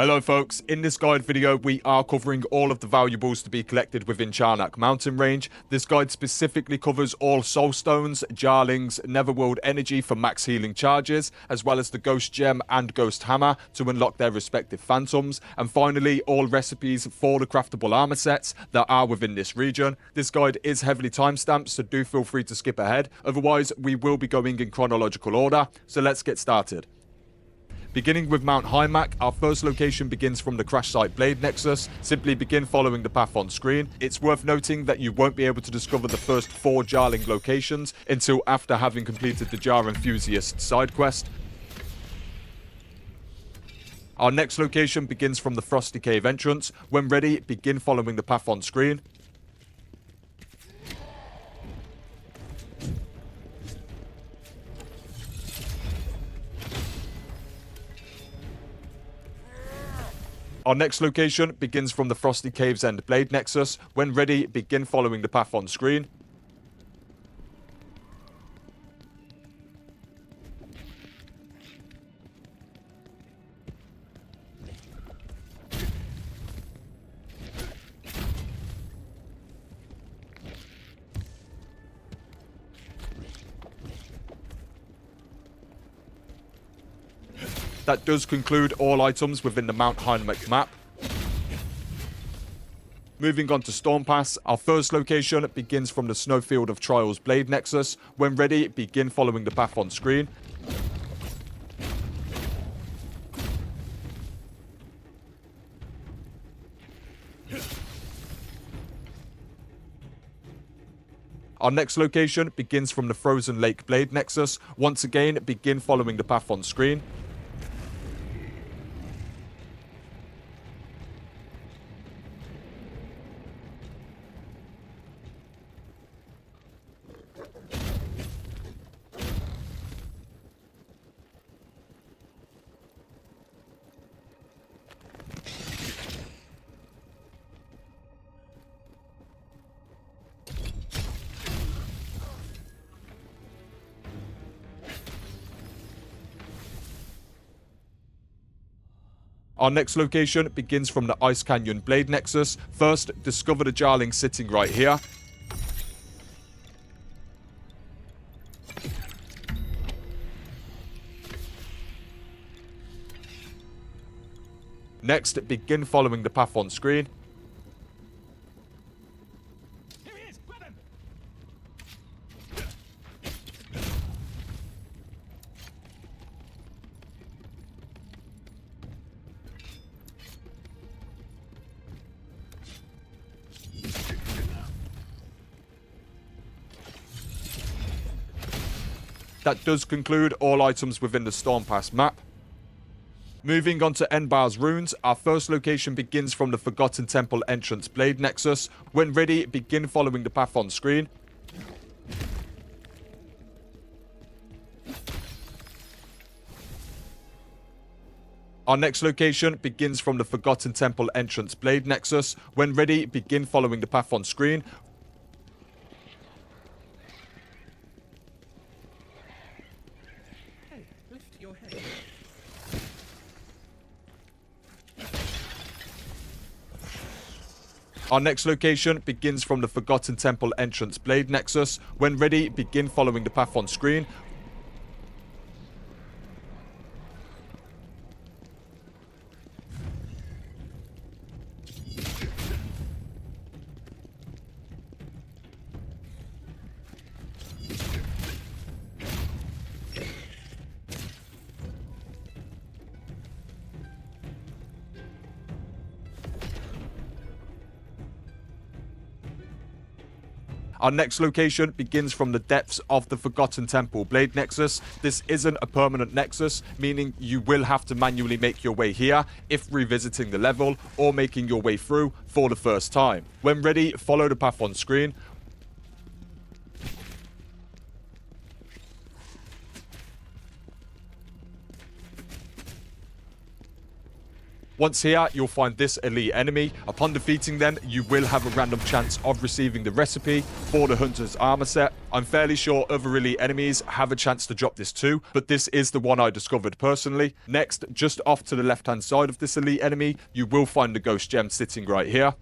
Hello folks, in this guide video we are covering all of the valuables to be collected within Charnak mountain range. This guide specifically covers all Soulstones, Jarlings, Netherworld energy for max healing charges, as well as the Ghost Gem and Ghost Hammer to unlock their respective phantoms, and finally all recipes for the craftable armor sets that are within this region. This guide is heavily timestamped, so do feel free to skip ahead, otherwise we will be going in chronological order, so let's get started. Beginning with Mount Heinmach, our first location begins from the crash site Blade Nexus. Simply begin following the path on screen. It's worth noting that you won't be able to discover the first 4 Jarling locations until after having completed the Jar Enthusiast side quest. Our next location begins from the Frosty Cave entrance. When ready, begin following the path on screen. Our next location begins from the Frosty Cave's End Blade Nexus. When ready, begin following the path on screen. That does conclude all items within the Mount Heinmach map. Moving on to Stormpass, our first location begins from the Snowfield of Trials Blade Nexus. When ready, begin following the path on screen. Our next location begins from the Frozen Lake Blade Nexus. Once again, begin following the path on screen. Our next location begins from the Ice Canyon Blade Nexus. First, discover the Jarling sitting right here. Next, begin following the path on screen. That does conclude all items within the Stormpass map. Moving on to Embars Runes, our first location begins from the Forgotten Temple entrance Blade Nexus. When ready, begin following the path on screen. Our next location begins from the Forgotten Temple entrance Blade Nexus. When ready, begin following the path on screen. Our next location begins from the Forgotten Temple entrance Blade Nexus. When ready, begin following the path on screen. Our next location begins from the depths of the Forgotten Temple Blade Nexus. This isn't a permanent nexus, meaning you will have to manually make your way here if revisiting the level or making your way through for the first time. When ready, follow the path on screen. Once here, you'll find this elite enemy. Upon defeating them, you will have a random chance of receiving the recipe for the Hunter's armor set. I'm fairly sure other elite enemies have a chance to drop this too, but this is the one I discovered personally. Next, just off to the left hand side of this elite enemy, you will find the ghost gem sitting right here.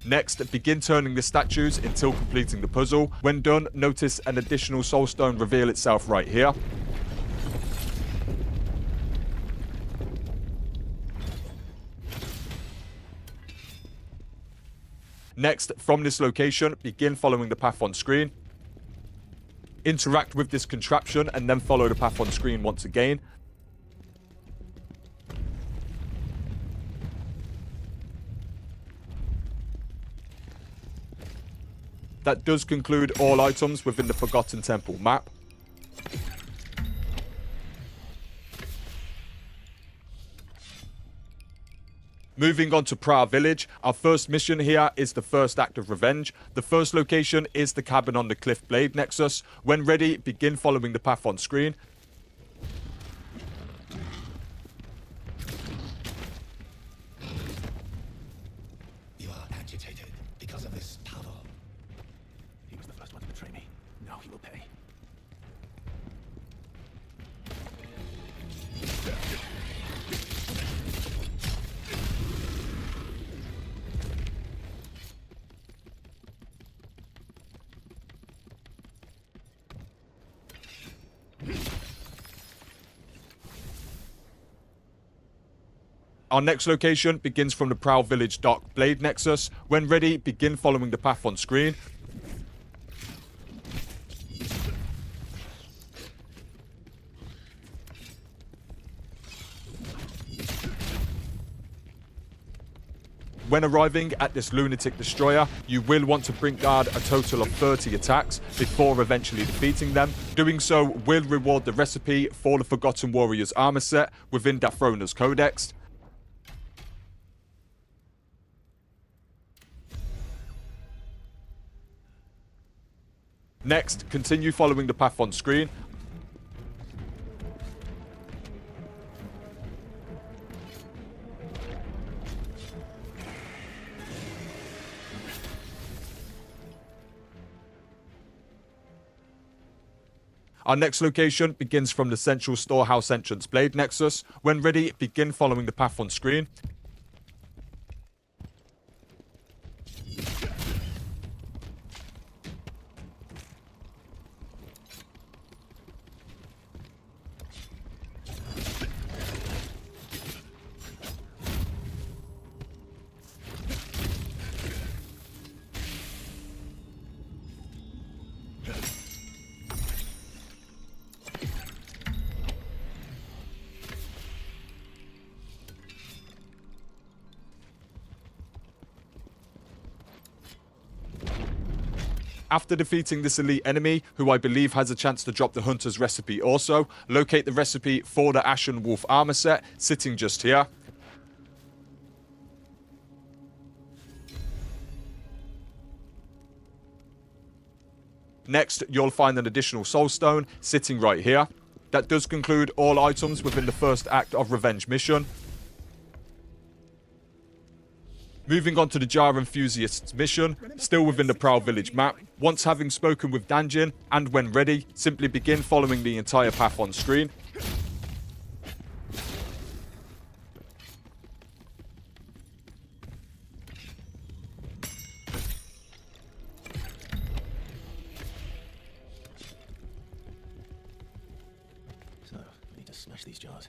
Next, begin turning the statues until completing the puzzle. When done, notice an additional soulstone reveal itself right here. Next, from this location, begin following the path on screen. Interact with this contraption and then follow the path on screen once again. That does conclude all items within the Forgotten Temple map. Moving on to Phraugh Village, our first mission here is the first act of revenge. The first location is the cabin on the Cliff Blade Nexus. When ready, begin following the path on screen. You are agitated because of this Phraugh. He was the first one to betray me. Now he will pay. Our next location begins from the Phraugh Village Dark Blade Nexus. When ready, begin following the path on screen. When arriving at this lunatic destroyer, you will want to brink guard a total of 30 attacks before eventually defeating them. Doing so will reward the recipe for the Forgotten Warriors armor set within Dathrona's Codex. Next, continue following the path on screen. Our next location begins from the central Storehouse entrance Blade Nexus. When ready, begin following the path on screen. After defeating this elite enemy, who I believe has a chance to drop the Hunter's recipe also, locate the recipe for the Ashen Wolf armor set, sitting just here. Next, you'll find an additional Soulstone, sitting right here. That does conclude all items within the first act of Revenge mission. Moving on to the Jar Enthusiast's mission, still within the Phraugh Village map. Once having spoken with Danjin, and when ready, simply begin following the entire path on screen. So, we need to smash these jars.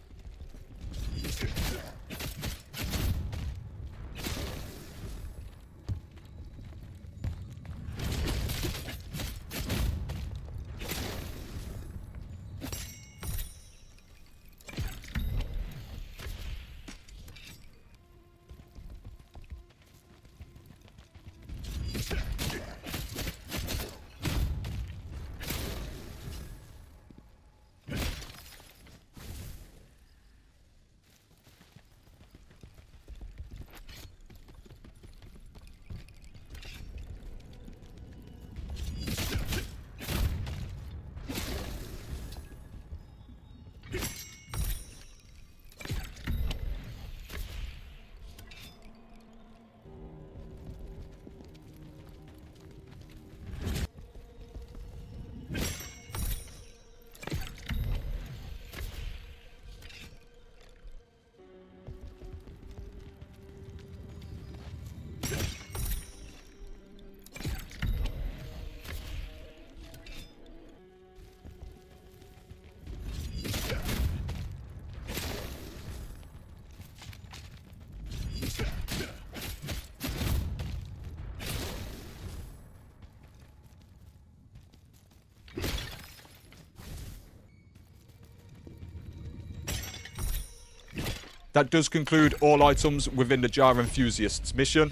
That does conclude all items within the Jar Enthusiast's mission.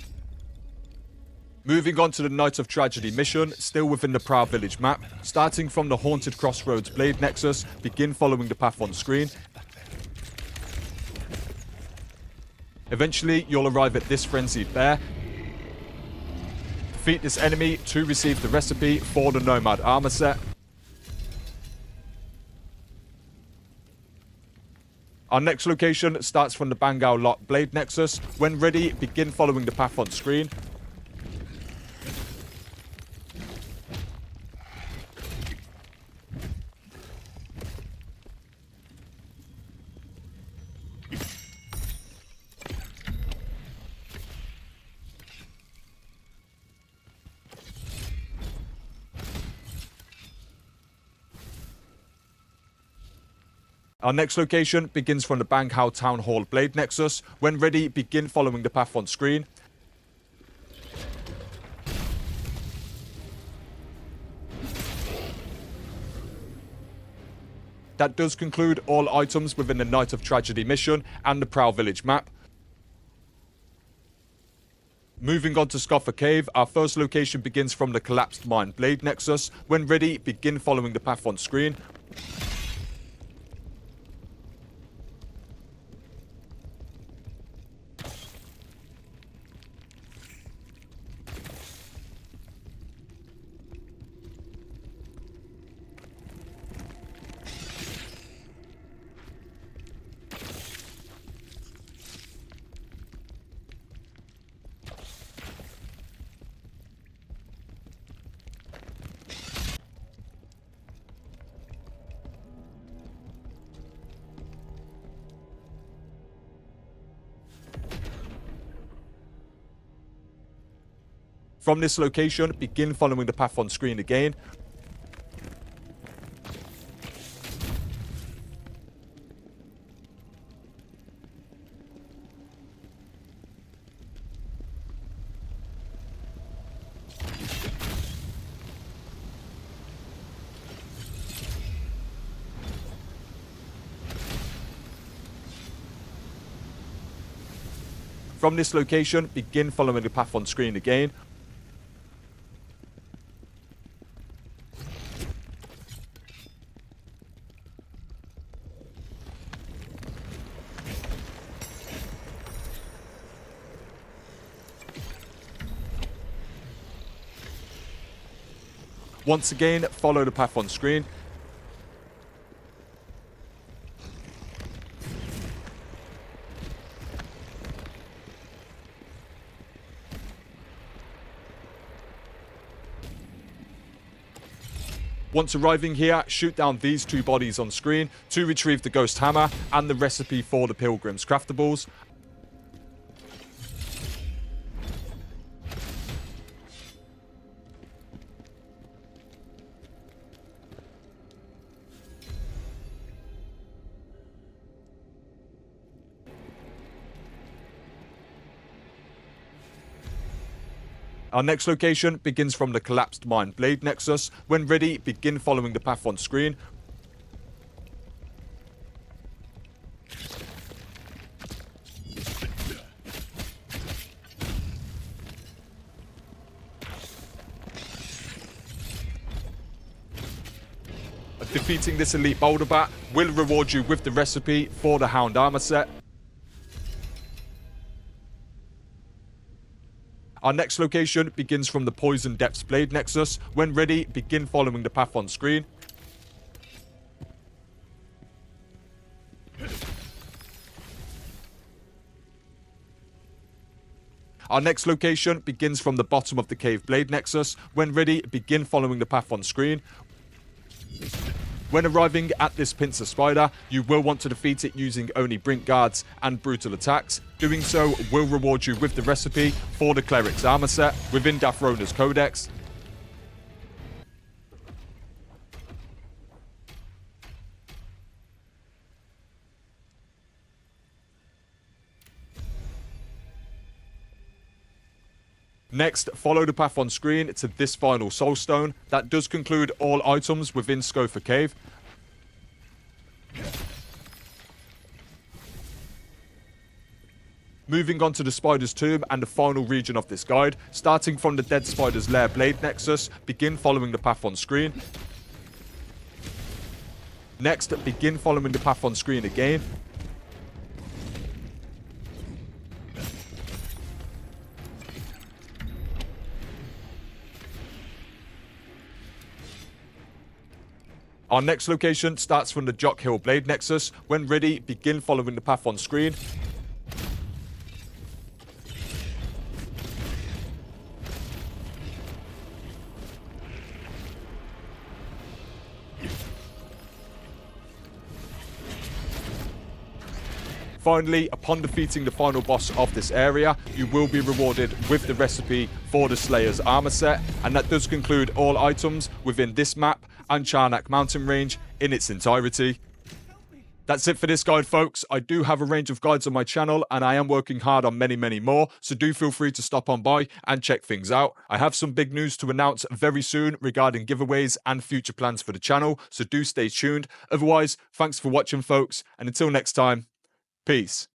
Moving on to the Night of Tragedy mission, still within the Phraugh village map. Starting from the haunted Crossroads Blade Nexus, begin following the path on screen. Eventually, you'll arrive at this frenzied bear. Defeat this enemy to receive the recipe for the Nomad armor set. Our next location starts from the Bhangau Lot Blade Nexus. When ready, begin following the path on screen. Our next location begins from the Bhangau Town Hall Blade Nexus. When ready, begin following the path on screen. That does conclude all items within the Night of Tragedy mission and the Phraugh village map. Moving on to Scoffa Cave, our first location begins from the Collapsed Mine Blade Nexus. When ready, begin following the path on screen. From this location, begin following the path on screen again. From this location, begin following the path on screen again. Once again, follow the path on screen. Once arriving here, shoot down these two bodies on screen to retrieve the Ghost Hammer and the recipe for the Pilgrim's craftables. Our next location begins from the Collapsed Mine Blade Nexus. When ready, begin following the path on screen. Defeating this elite boulder bat will reward you with the recipe for the Hound armor set. Our next location begins from the Poison Depths Blade Nexus. When ready, begin following the path on screen. Our next location begins from the bottom of the Cave Blade Nexus. When ready, begin following the path on screen. When arriving at this pincer spider, you will want to defeat it using only Brink guards and brutal attacks. Doing so will reward you with the recipe for the Cleric's armor set within Dathrona's Codex. Next, follow the path on screen to this final Soulstone. That does conclude all items within Scoffa Cave. Moving on to the Spider's Tomb and the final region of this guide, starting from the Dead Spider's Lair Blade Nexus, begin following the path on screen. Next, begin following the path on screen again. Our next location starts from the Jock Hill Blade Nexus. When ready, begin following the path on screen. Finally, upon defeating the final boss of this area, you will be rewarded with the recipe for the Slayer's armor set, and that does conclude all items within this map and Charnak mountain range in its entirety. That's it for this guide, folks. I do have a range of guides on my channel, and I am working hard on many more, so do feel free to stop on by and check things out. I have some big news to announce very soon regarding giveaways and future plans for the channel, so do stay tuned. Otherwise, thanks for watching, folks, and until next time, peace.